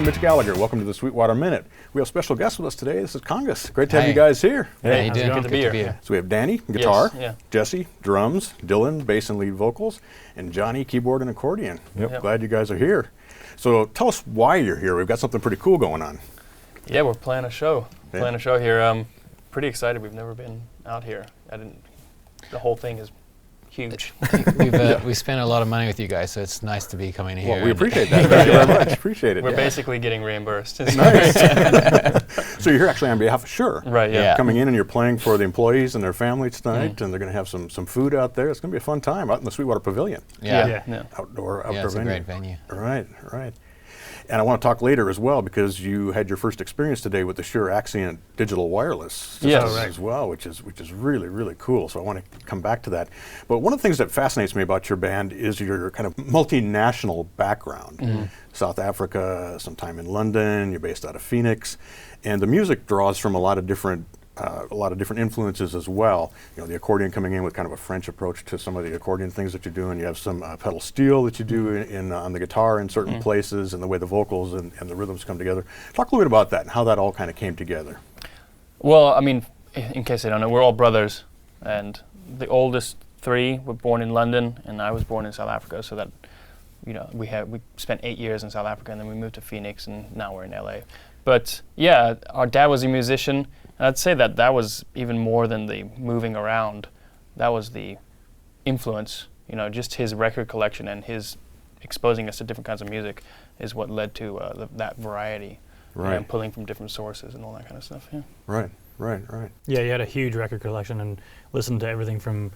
Mitch Gallagher. Welcome to the Sweetwater Minute. We have special guests with us today. This is KONGOS. Great to have you guys here. Hey, you doing? Good to be here. So we have Danny, guitar, Yes, yeah. Jesse, drums, Dylan, bass and lead vocals, and Johnny, keyboard and accordion. Yep. Glad you guys are here. So tell us why you're here. We've got something pretty cool going on. Yeah, we're playing a show. Yeah. Playing a show here. Pretty excited. We've never been out here. The whole thing is huge. We spent a lot of money with you guys, so it's nice to be coming here. Well, we appreciate that. Thank you very much. Appreciate it. We're basically getting reimbursed. Nice. So you're here actually on behalf of Shure. Right, yeah. Coming in and you're playing for the employees and their families tonight, and they're going to have some food out there. It's going to be a fun time out in the Sweetwater Pavilion. Yeah. Outdoor It's venue. a great venue. Right. And I want to talk later as well because you had your first experience today with the Shure Accent digital wireless system as well, which is really, really cool. So I want to come back to that. But one of the things that fascinates me about your band is your kind of multinational background. South Africa, some time in London, you're based out of Phoenix, and the music draws from a lot of different influences as well. You know, the accordion coming in with kind of a French approach to some of the accordion things that you're doing. You have some pedal steel that you do on the guitar in certain places, and the way the vocals and the rhythms come together. Talk a little bit about that and how that all kind of came together. Well, I mean, in case they don't know, we're all brothers, and the oldest three were born in London, and I was born in South Africa. So that, you know, we spent 8 years in South Africa, and then we moved to Phoenix, and now we're in LA. But yeah, our dad was a musician. And I'd say that was even more than the moving around. That was the influence, you know, just his record collection and his exposing us to different kinds of music is what led to that variety. Right. And pulling from different sources and all that kind of stuff, yeah. Right. Yeah, you had a huge record collection and listened to everything from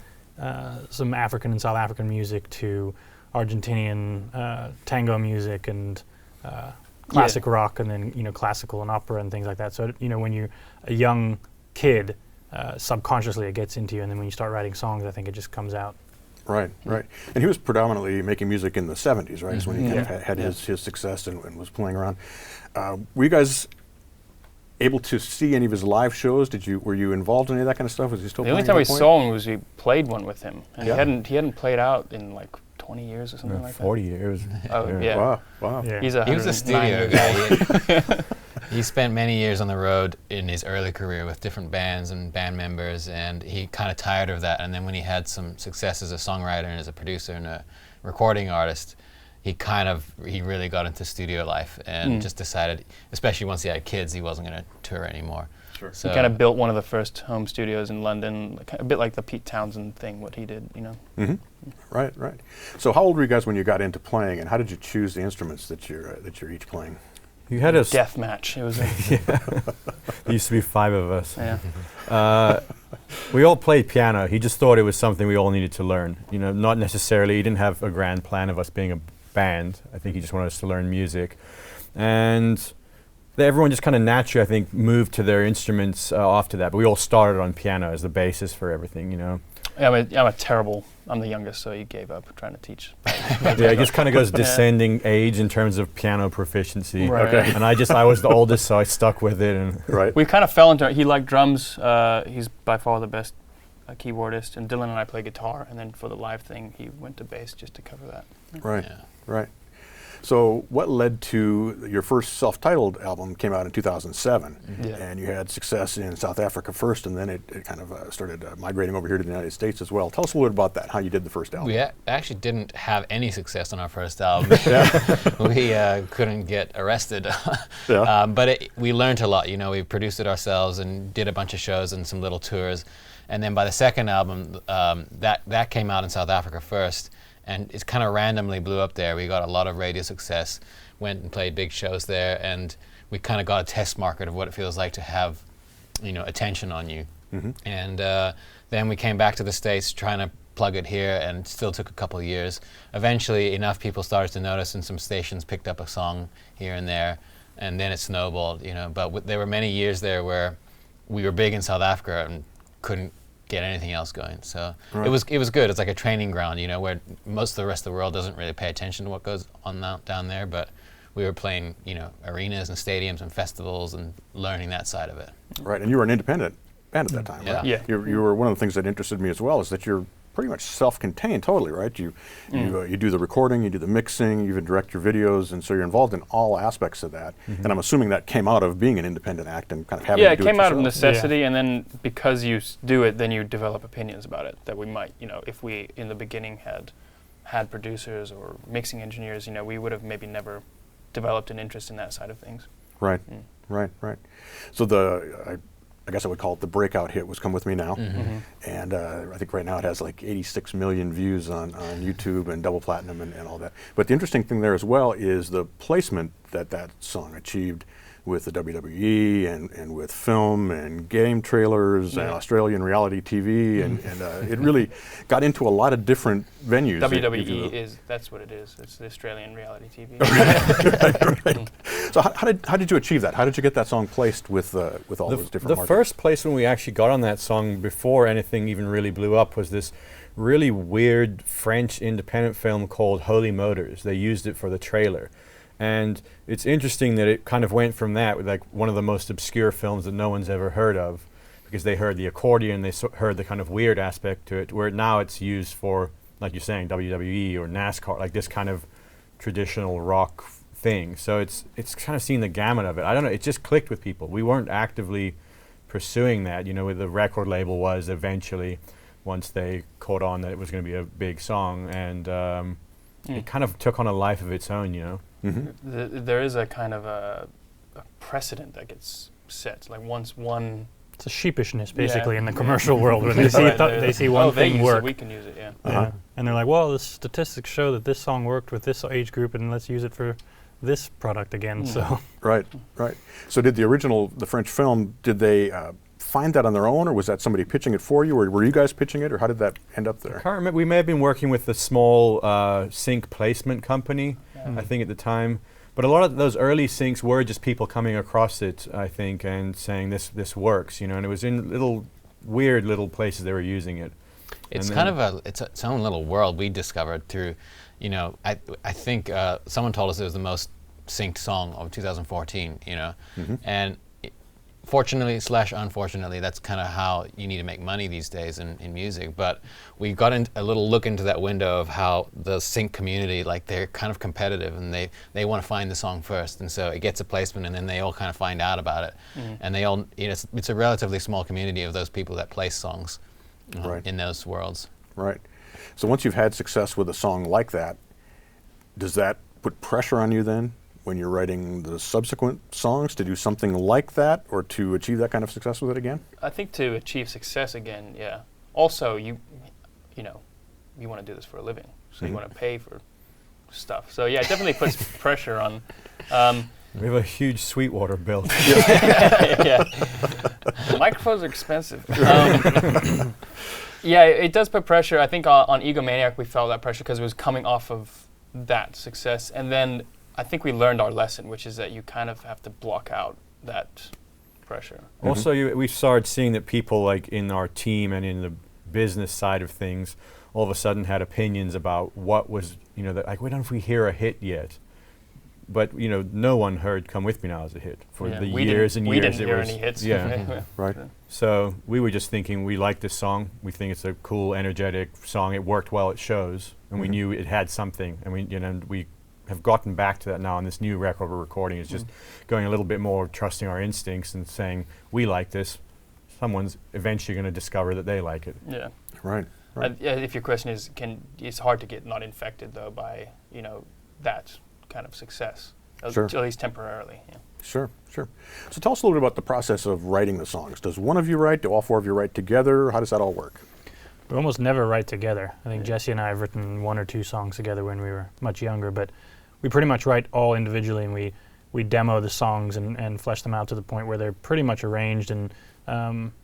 some African and South African music to Argentinian tango music and classic rock, and then, you know, classical and opera and things like that. So, you know, when you're a young kid, subconsciously it gets into you, and then when you start writing songs, I think it just comes out. Right. And he was predominantly making music in the 70s, right? Is when he kind of had his success and was playing around. Were you guys able to see any of his live shows? Were you involved in any of that kind of stuff? Was he still The playing only time we at that point? saw him was we played one with him. And he hadn't played out in like 20 years or something like that. 40 years. Oh, yeah. Wow. Yeah. He was a studio guy. He spent many years on the road in his early career with different bands and band members, and he kind of tired of that. And then when he had some success as a songwriter and as a producer and a recording artist, he really got into studio life and just decided, especially once he had kids, he wasn't going to tour anymore. Sure. So He kind of built one of the first home studios in London, a bit like the Pete Townsend thing, what he did, you know. Right. So how old were you guys when you got into playing, and how did you choose the instruments that you're each playing? You had a Death match. It was there used to be 5 of us. yeah. We all played piano. He just thought it was something we all needed to learn. You know, not necessarily. He didn't have a grand plan of us being a band. I think he just wanted us to learn music, and everyone just kind of naturally, I think, moved to their instruments after that. But we all started on piano as the basis for everything. You know. I'm the youngest, so he gave up trying to teach. Yeah, it just kind of goes descending age in terms of piano proficiency. Right. Okay. And I was the oldest, so I stuck with it. And Right. We kind of fell into it. He liked drums. He's by far the best keyboardist, and Dylan and I play guitar. And then for the live thing, he went to bass just to cover that. Right. So what led to your first self-titled album came out in 2007, and you had success in South Africa first, and then it kind of started migrating over here to the United States as well. Tell us a little bit about that, how you did the first album. we actually didn't have any success on our first album. We couldn't get arrested. But we learned a lot. You know, we produced it ourselves and did a bunch of shows and some little tours. And then by the second album, that came out in South Africa first. And it kind of randomly blew up there. We got a lot of radio success, went and played big shows there, and we kind of got a test market of what it feels like to have, you know, attention on you. And then we came back to the States trying to plug it here, and still took a couple of years. Eventually, enough people started to notice, and some stations picked up a song here and there, and then it snowballed, you know. But there were many years there where we were big in South Africa and couldn't get anything else going. So it was good. It's like a training ground, you know, where most of the rest of the world doesn't really pay attention to what goes on down there, but we were playing, you know, arenas and stadiums and festivals and learning that side of it. Right, and you were an independent band at that time, right? Yeah. You were one of the things that interested me as well is that you're pretty much self-contained totally, right? You do the recording, you do the mixing, you even direct your videos, and so you're involved in all aspects of that. And I'm assuming that came out of being an independent act and kind of having to do it came out of yourself. necessity, and then because you do it, then you develop opinions about it that we might, if we in the beginning had producers or mixing engineers, we would have maybe never developed an interest in that side of things. Right, right. So I guess I would call it the breakout hit was Come With Me Now. And I think right now it has like 86 million views on YouTube and double platinum and all that. But the interesting thing there as well is the placement that song achieved with the WWE and with film and game trailers and Australian reality TV and it really got into a lot of different venues. WWE that's what it is. It's the Australian reality TV. Right. So how did you achieve that? How did you get that song placed with all those different markets? The first placement we actually got on that song before anything even really blew up was this really weird French independent film called Holy Motors. They used it for the trailer. And it's interesting that it kind of went from that, with like one of the most obscure films that no one's ever heard of, because they heard the accordion, they heard the kind of weird aspect to it, where now it's used for, like you're saying, WWE or NASCAR, like this kind of traditional rock thing. So it's kind of seen the gamut of it. I don't know, it just clicked with people. We weren't actively pursuing that, with the record label was eventually, once they caught on that it was going to be a big song, and it kind of took on a life of its own, There is a kind of a precedent that gets set. Like once one... It's a sheepishness, basically, in the commercial world, where they see one thing work. We can use it, and they're like, well, the statistics show that this song worked with this age group, and let's use it for this product again. So Right. So did the French film, did they find that on their own, or was that somebody pitching it for you, or were you guys pitching it, or how did that end up there? I can't remember. We may have been working with a small sync placement company, I think at the time. But a lot of those early syncs were just people coming across it, I think, and saying this works, and it was in weird little places they were using it. It's kind of its own little world we discovered through, I think someone told us it was the most synced song of 2014, and fortunately / unfortunately, that's kind of how you need to make money these days in music. But we got a little look into that window of how the sync community, like they're kind of competitive and they want to find the song first. And so it gets a placement and then they all kind of find out about it. And they all, it's a relatively small community of those people that place songs in those worlds. Right. So once you've had success with a song like that, does that put pressure on you then, when you're writing the subsequent songs, to do something like that or to achieve that kind of success with it again? I think to achieve success again, yeah. Also, you want to do this for a living, so you want to pay for stuff. So yeah, it definitely puts pressure on. We have a huge Sweetwater bill. Yeah. Microphones are expensive. Yeah, it does put pressure. I think on Egomaniac we felt that pressure because it was coming off of that success, and then I think we learned our lesson, which is that you kind of have to block out that pressure. Also, we started seeing that people like in our team and in the business side of things all of a sudden had opinions about what was, like, we don't know if we hear a hit yet. But, no one heard Come With Me Now as a hit for the years and years. We didn't hear any hits. Yeah. Right. So we were just thinking, we like this song. We think it's a cool, energetic song. It worked well at shows. And we knew it had something. And we have gotten back to that now, and this new record we're recording is just going a little bit more trusting our instincts and saying, we like this. Someone's eventually going to discover that they like it. Yeah. Right. If your question is, it's hard to get not infected though by that kind of success, Sure. At least temporarily. Yeah. Sure. So tell us a little bit about the process of writing the songs. Does one of you write? Do all four of you write together? How does that all work? We almost never write together. I think Jesse and I have written 1 or 2 songs together when we were much younger, but we pretty much write all individually, and we demo the songs and flesh them out to the point where they're pretty much arranged and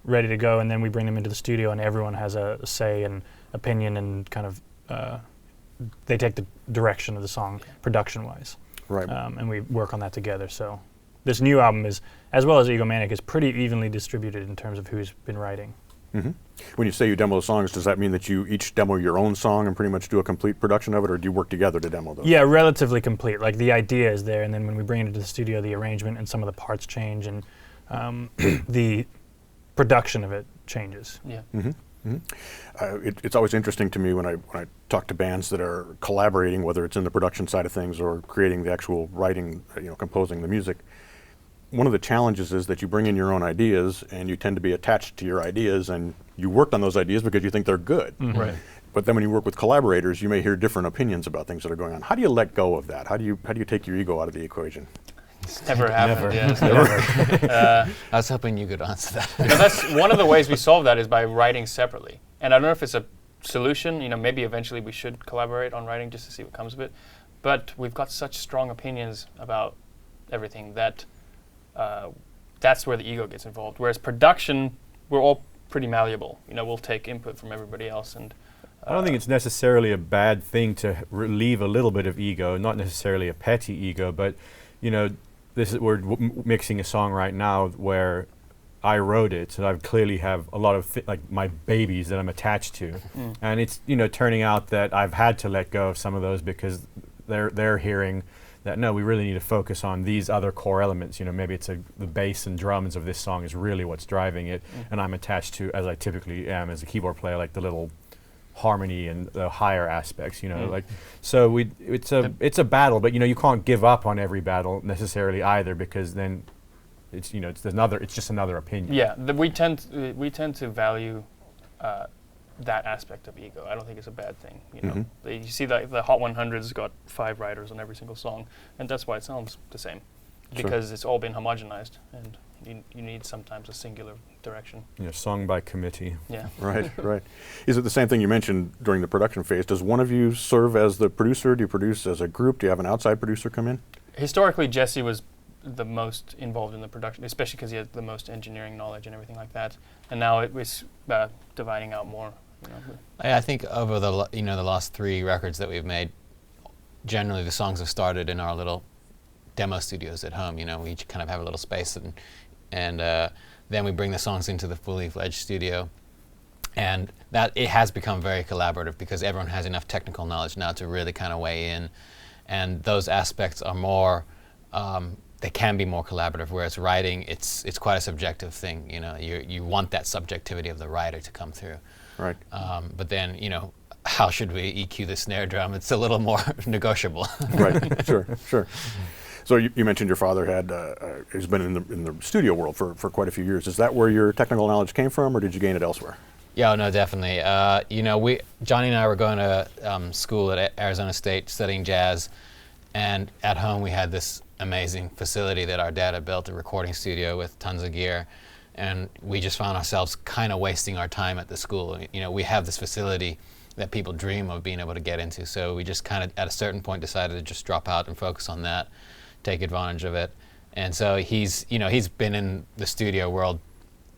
ready to go, and then we bring them into the studio and everyone has a say and opinion and kind of they take the direction of the song production-wise. Right. And we work on that together. So this new album is, as well as Egomaniac, is pretty evenly distributed in terms of who's been writing. When you say you demo the songs, does that mean that you each demo your own song and pretty much do a complete production of it, or do you work together to demo those? Yeah, relatively complete. Like the idea is there, and then when we bring it into the studio, the arrangement and some of the parts change, and the production of it changes. Yeah. It's always interesting to me when I talk to bands that are collaborating, whether it's in the production side of things or creating the actual writing, composing the music. One of the challenges is that you bring in your own ideas, and you tend to be attached to your ideas, and you worked on those ideas because you think they're good. Right. But then when you work with collaborators, you may hear different opinions about things that are going on. How do you let go of that? How do you take your ego out of the equation? It's never happened. Never. I was hoping you could answer that. That's one of the ways we solve that is by writing separately. And I don't know if it's a solution. Maybe eventually we should collaborate on writing just to see what comes of it. But we've got such strong opinions about everything that that's where the ego gets involved. Whereas production, we're all pretty malleable. We'll take input from everybody else. And I don't think it's necessarily a bad thing to relieve a little bit of ego, not necessarily a petty ego, but we're mixing a song right now where I wrote it, so I clearly have a lot of my babies that I'm attached to, and it's turning out that I've had to let go of some of those because they're hearing that no, we really need to focus on these other core elements. Maybe it's the bass and drums of this song is really what's driving it, and I'm attached to, as I typically am as a keyboard player, like the little harmony and the higher aspects. So it's a battle, but you can't give up on every battle necessarily either, because then it's just another opinion. Yeah, we tend to value that aspect of ego. I don't think it's a bad thing. You see the Hot 100's got 5 writers on every single song, and that's why it sounds the same, because it's all been homogenized, and you need sometimes a singular direction. Song by committee. Yeah. Right. Is it the same thing you mentioned during the production phase? Does one of you serve as the producer? Do you produce as a group? Do you have an outside producer come in? Historically, Jesse was the most involved in the production, especially because he had the most engineering knowledge and everything like that. And now it was dividing out more. I think over the last 3 records that we've made, generally the songs have started in our little demo studios at home. We each kind of have a little space, and then we bring the songs into the fully fledged studio, and that it has become very collaborative because everyone has enough technical knowledge now to really kind of weigh in, and those aspects are more. They can be more collaborative, whereas writing, it's quite a subjective thing. You want that subjectivity of the writer to come through. Right. But then, how should we EQ the snare drum? It's a little more negotiable. Right. Sure. So you mentioned your father has been in the studio world for quite a few years. Is that where your technical knowledge came from, or did you gain it elsewhere? Yeah, no, definitely. Johnny and I were going to school at Arizona State studying jazz, and at home we had this amazing facility that our dad had built, a recording studio with tons of gear, and we just found ourselves kind of wasting our time at the school. We have this facility that people dream of being able to get into, so we just kind of at a certain point decided to just drop out and focus on that, take advantage of it. And so he's been in the studio world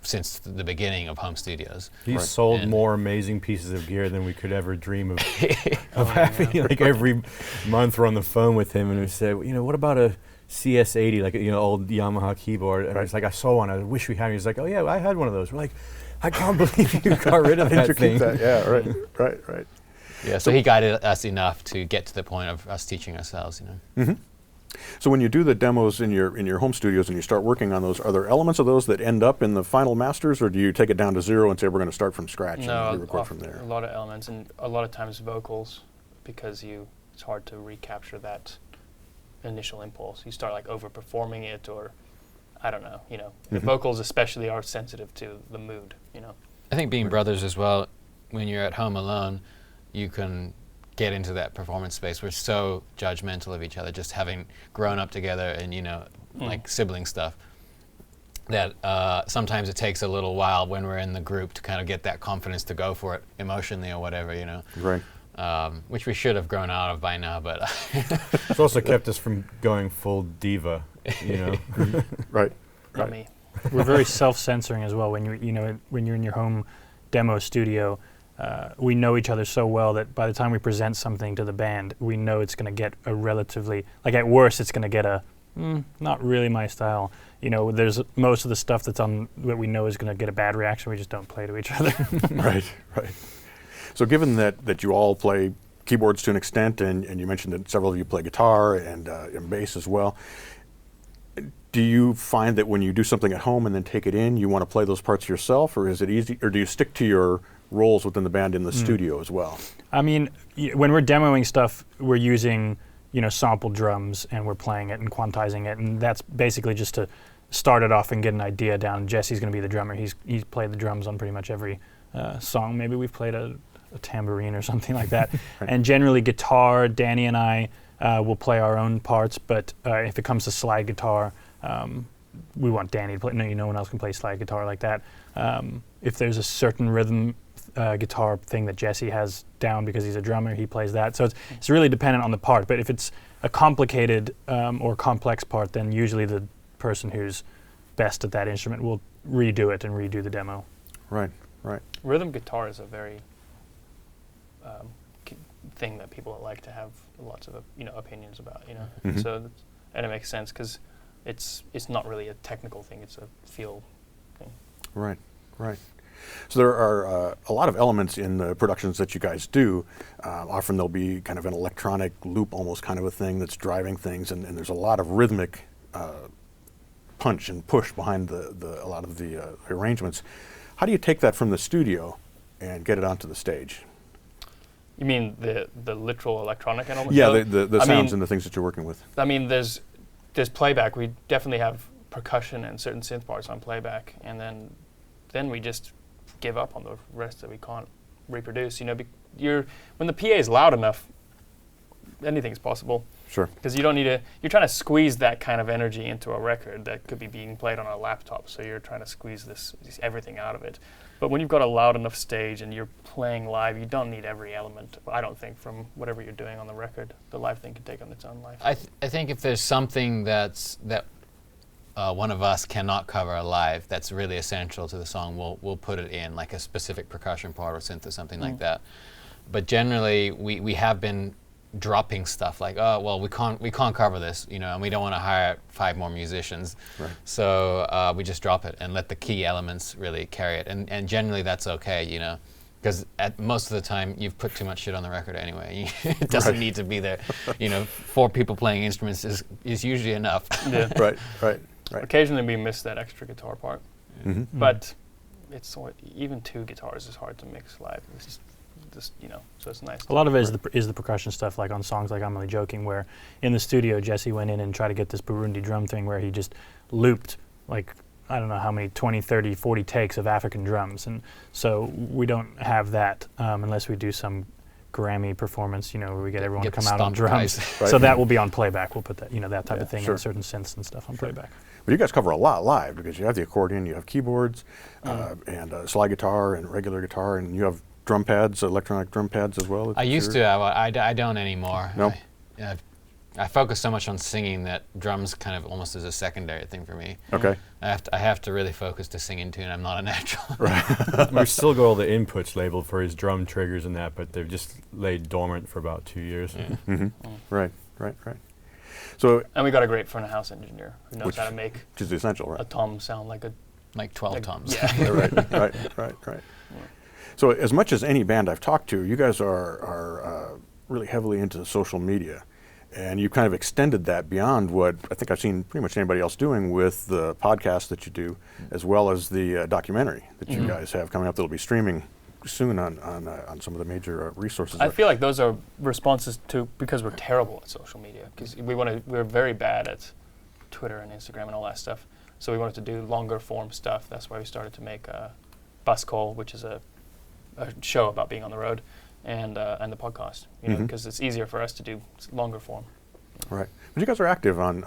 since the beginning of home studios. He's sold more amazing pieces of gear than we could ever dream of having. Like every month we're on the phone with him and we say, what about a CS80, like old Yamaha keyboard? And it's like, I saw one, I wish we had it. He's like, oh yeah, I had one of those. We're like, I can't believe you got rid of that thing. Yeah, right. Yeah, so he guided us enough to get to the point of us teaching ourselves, Mm-hmm. So when you do the demos in your home studios and you start working on those, are there elements of those that end up in the final masters, or do you take it down to 0 and say we're going to start from scratch and record from there? A lot of elements, and a lot of times vocals, because it's hard to recapture that initial impulse. You start over-performing it, or I don't know. The vocals especially are sensitive to the mood. I think being brothers as well, when you're at home alone, you can get into that performance space. We're so judgmental of each other, just having grown up together and like sibling stuff, that sometimes it takes a little while when we're in the group to kind of get that confidence to go for it emotionally or whatever, Right. Which we should have grown out of by now, but it's also kept us from going full diva, Right. Not me. We're very self-censoring as well. When you're in your home demo studio, we know each other so well that by the time we present something to the band, we know it's going to get a relatively, at worst, it's going to get a not really my style. There's most of the stuff that's on that we know is going to get a bad reaction. We just don't play to each other. Right. So given that you all play keyboards to an extent, and you mentioned that several of you play guitar and bass as well, do you find that when you do something at home and then take it in, you want to play those parts yourself, or is it easy, or do you stick to your roles within the band in the studio as well? I mean, when we're demoing stuff, we're using, sample drums, and we're playing it and quantizing it, and that's basically just to start it off and get an idea down. Jesse's going to be the drummer. He's played the drums on pretty much every song. Maybe we've played a tambourine or something like that. Right. And generally guitar, Danny and I will play our own parts, but if it comes to slide guitar, we want Danny to play. No one else can play slide guitar like that. If there's a certain rhythm guitar thing that Jesse has down because he's a drummer, he plays that. So it's really dependent on the part. But if it's a complicated or complex part, then usually the person who's best at that instrument will redo it and redo the demo. Right. Rhythm guitar is a very thing that people like to have lots of opinions about. Mhm. So and it makes sense because it's not really a technical thing; it's a feel thing. Right. So there are a lot of elements in the productions that you guys do. Often there'll be kind of an electronic loop, almost kind of a thing that's driving things, and there's a lot of rhythmic punch and push behind a lot of the arrangements. How do you take that from the studio and get it onto the stage? You mean the literal electronic element? Yeah, the sounds and the things that you're working with. I mean, there's playback. We definitely have percussion and certain synth parts on playback, and then we just give up on the rest that we can't reproduce. When the PA is loud enough, anything's possible. Sure. Because you don't need to. You're trying to squeeze that kind of energy into a record that could be being played on a laptop. So you're trying to squeeze everything out of it. But when you've got a loud enough stage and you're playing live, you don't need every element. I don't think from whatever you're doing on the record, the live thing can take on its own life. I think if there's something that one of us cannot cover live, that's really essential to the song, we'll put it in, like a specific percussion part or synth or something like that. But generally, we have been dropping stuff like, oh well, we can't cover this, and we don't want to hire 5 more musicians. Right. So we just drop it and let the key elements really carry it, and generally that's okay, because at most of the time you've put too much shit on the record anyway. It doesn't need to be there. 4 people playing instruments is usually enough. Yeah. Right. Occasionally we miss that extra guitar part, Mm-hmm. but it's even 2 guitars is hard to mix live. It's just so it's nice. A lot of it is the percussion stuff, like on songs like I'm Only Joking, where in the studio Jesse went in and tried to get this Burundi drum thing where he just looped like, I don't know how many, 20, 30, 40 takes of African drums. And so we don't have that unless we do some Grammy performance, where we get everyone to come out on drums. Right. So that will be on playback. We'll put that, that type of thing, sure. and certain synths and stuff on playback. But you guys cover a lot live because you have the accordion, you have keyboards, and slide guitar and regular guitar, and you have drum pads, electronic drum pads as well. I used to. I don't anymore. No? I focus so much on singing that drums kind of almost is a secondary thing for me. Okay. I have to really focus to singing tune. I'm not a natural. Right. We've still got all the inputs labeled for his drum triggers and that, but they've just laid dormant for about 2 years. Yeah. Mm-hmm. Right. So, And we got a great front of house engineer who knows how to make which is essential, right? a tom sound like 12 toms. Yeah. Right. So as much as any band I've talked to, you guys are really heavily into social media, and you kind of extended that beyond what I think I've seen pretty much anybody else doing with the podcast that you do, as well as the documentary that you guys have coming up that'll be streaming soon on some of the major resources. I feel like those are responses to, because we're terrible at social media, because we're very bad at Twitter and Instagram and all that stuff. So we wanted to do longer form stuff. That's why we started to make Bus Call, which is a show about being on the road, and the podcast, because it's easier for us to do longer form. Right. But you guys are active on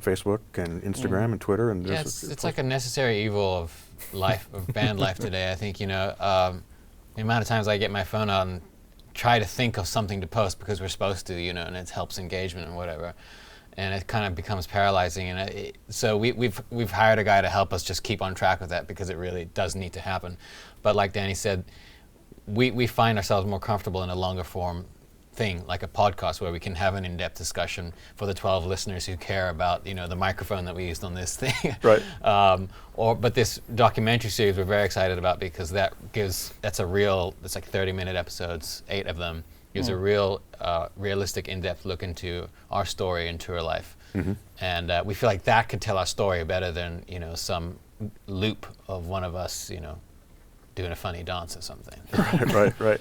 Facebook and Instagram and Twitter, and Yeah, it's like a necessary evil of life, of band life today. I think, the amount of times I get my phone out and try to think of something to post because we're supposed to, and it helps engagement and whatever. And it kind of becomes paralyzing, and so we've hired a guy to help us just keep on track with that, because it really does need to happen. But like Danny said, we find ourselves more comfortable in a longer form thing, like a podcast, where we can have an in-depth discussion for the 12 listeners who care about the microphone that we used on this thing. Right. But this documentary series we're very excited about, because it's like 30-minute episodes, 8 of them. Gives a real realistic, in-depth look into our story and tour life. Mm-hmm. And we feel like that could tell our story better than some loop of one of us doing a funny dance or something. Right.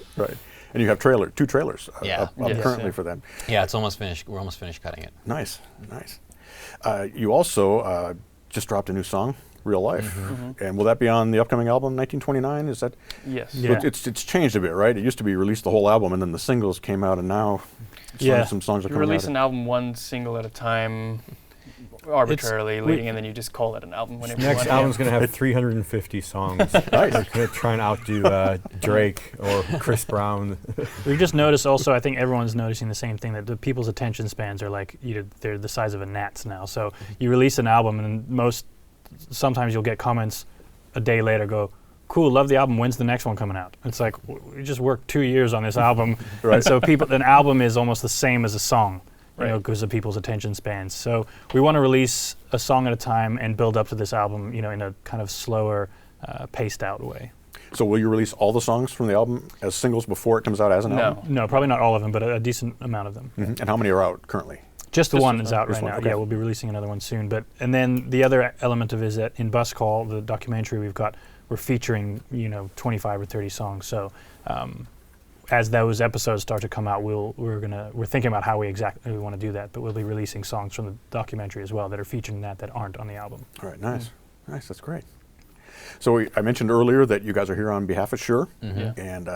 And you have two trailers up currently for them. Yeah, it's almost finished. We're almost finished cutting it. Nice. You also just dropped a new song, Real Life. And will that be on the upcoming album, 1929? Is that? Yes. Yeah. It's changed a bit, right? It used to be released the whole album, and then the singles came out, and now some songs are coming out. You release an album one single at a time, arbitrarily leading, and then you just call it an album whenever you want. Next album's going to have 350 songs. Nice. We're going to try and outdo Drake or Chris Brown. We just noticed also, I think everyone's noticing the same thing, that the people's attention spans are like, they're the size of a gnat's now. So you release an album, and sometimes you'll get comments a day later go, cool, love the album, when's the next one coming out? It's like, we just worked 2 years on this album. And so an album is almost the same as a song. Because of people's attention spans. So we want to release a song at a time and build up to this album, in a kind of slower, paced out way. So will you release all the songs from the album as singles before it comes out as an album? No, probably not all of them, but a decent amount of them. And how many are out currently? Just the one is out right now. Okay. Yeah, we'll be releasing another one soon. And then the other element of it is that in Bus Call, the documentary we're featuring, 25 or 30 songs. So as those episodes start to come out, we're thinking about how we exactly want to do that, but we'll be releasing songs from the documentary as well that are featuring that aren't on the album. All right, nice, that's great. So I mentioned earlier that you guys are here on behalf of Shure, and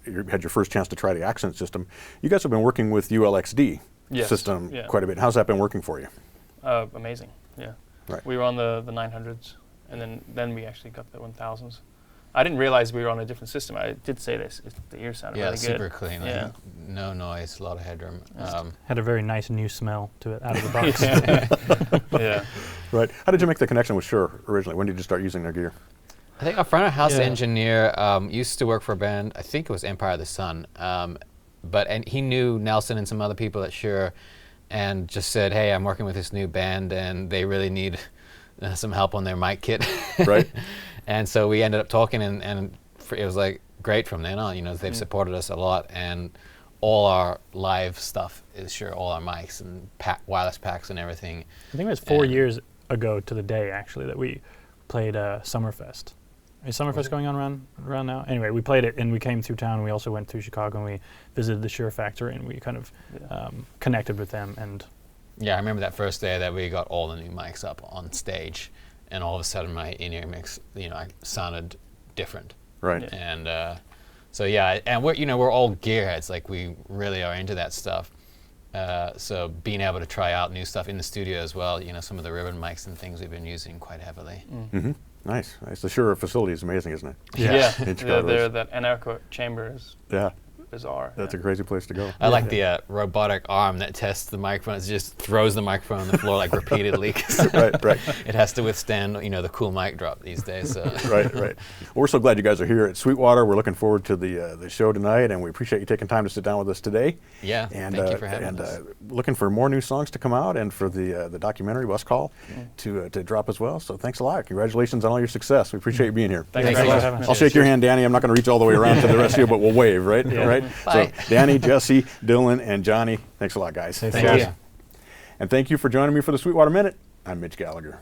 you had your first chance to try the accent system. You guys have been working with ULXD system quite a bit. How's that been working for you? Amazing, yeah. Right. We were on the 900s, and then we actually got the 1000s. I didn't realize we were on a different system. I did say this. The ear sounded really good. Yeah, super clean. Like no noise, a lot of headroom. Had a very nice new smell to it out of the box. Yeah. Right. How did you make the connection with Shure originally? When did you start using their gear? I think our front of house engineer used to work for a band. I think it was Empire of the Sun. And he knew Nelson and some other people at Shure, and just said, "Hey, I'm working with this new band, and they really need some help on their mic kit." Right. And so we ended up talking, and it was like great from then on. They've supported us a lot, and all our live stuff is Shure, all our mics and wireless packs and everything. I think it was 4 years ago to the day actually that we played Summerfest. Is Summerfest going on around now? Anyway, we played it, and we came through town. We also went through Chicago, and we visited the Shure factory, and we kind of connected with them. And yeah, I remember that first day that we got all the new mics up on stage. And all of a sudden, my in-ear mix, I sounded different. Right. And and we're all gearheads. Like, we really are into that stuff. So being able to try out new stuff in the studio as well, some of the ribbon mics and things we've been using quite heavily. Nice. The Shure facility is amazing, isn't it? Yeah. That anechoic chamber is bizarre. That's a crazy place to go. I like the robotic arm that tests the microphone. It just throws the microphone on the floor like repeatedly. Right. It has to withstand, the cool mic drop these days. So. Right. Well, we're so glad you guys are here at Sweetwater. We're looking forward to the show tonight, and we appreciate you taking time to sit down with us today. Yeah. And thank you for having us. Looking for more new songs to come out, and for the documentary Bus Call to drop as well. So thanks a lot. Congratulations on all your success. We appreciate you being here. Thanks a lot. I'll shake your hand, Danny. I'm not going to reach all the way around to the rest of you, but we'll wave, right? Right. Bye. So Danny, Jesse, Dylan, and Johnny, thanks a lot, guys. Thank you. And thank you for joining me for the Sweetwater Minute. I'm Mitch Gallagher.